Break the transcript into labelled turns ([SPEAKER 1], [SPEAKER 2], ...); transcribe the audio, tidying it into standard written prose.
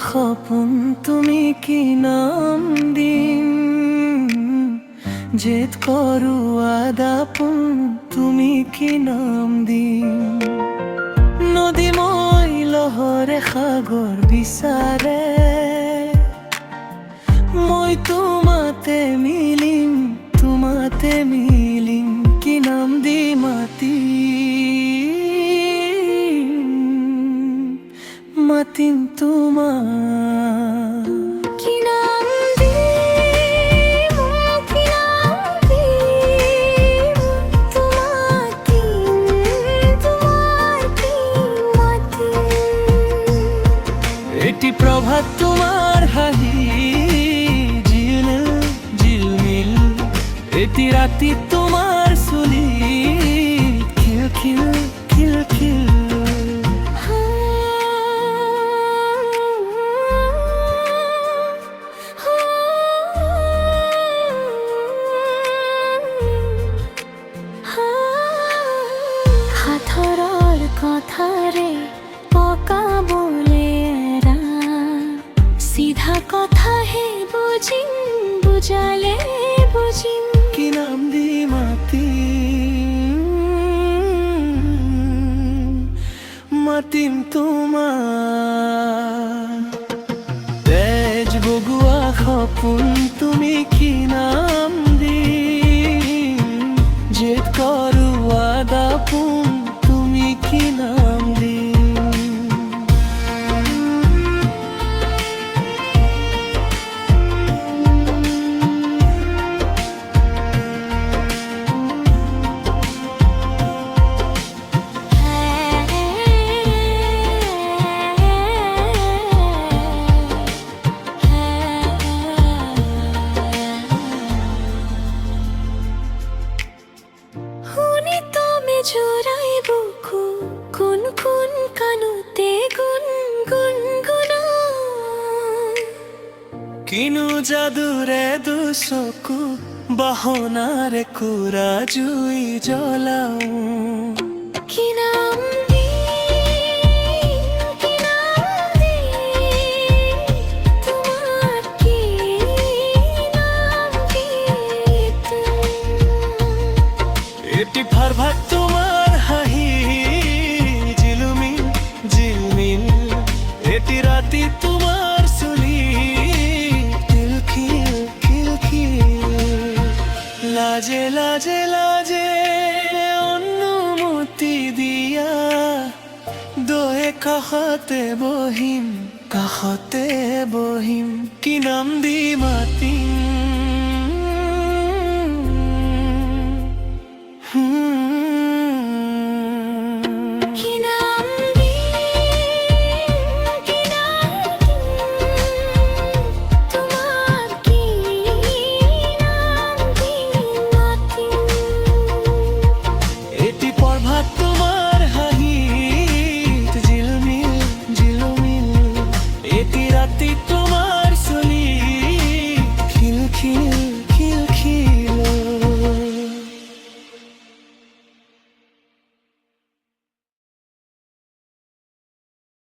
[SPEAKER 1] সপোন তুমি কি নাম দিম জেদ কৰো আদাপোন তুমি কি নাম দিম নদী মই লহৰে সাগৰ বিচাৰে মই তোমাতে মিলিম কি নাম দি মাতিম তোমার
[SPEAKER 2] কি নাম দিম কি নাম দিম তোমাকে মাতিম
[SPEAKER 1] এটি প্রভাত তোমার হাহি ঝিলমিল এটি রাতি তোমার সুলি খিলখিল খিলখিল
[SPEAKER 2] হাথৰৰ কথাৰে পকা বলে সিধা কথাহে বুজিম বুজালে বুজিম
[SPEAKER 1] কি নাম দি মাতিম তোমার তেজ বগুৱা সপোন তুমি কি নাম দি জেদ কৰো আদাপোন তুমি কি নাম দি
[SPEAKER 2] জোড়াই বুকু কোন কোন কানুতে গুন গুন গুন
[SPEAKER 1] কিনু যাদুরে দুচকু বাহনারে কুৰা জুই জ্বলাও
[SPEAKER 2] কি নাম
[SPEAKER 1] এটি ভার তোমার হাহি ঝিলমিল এটি রাতি তোমার সুলি খিলখিল খিলখিল লাজে লাজে লাজে অনুমতি দিয়া দয়ে কাষতে বহিম কি নাম দি মাতিম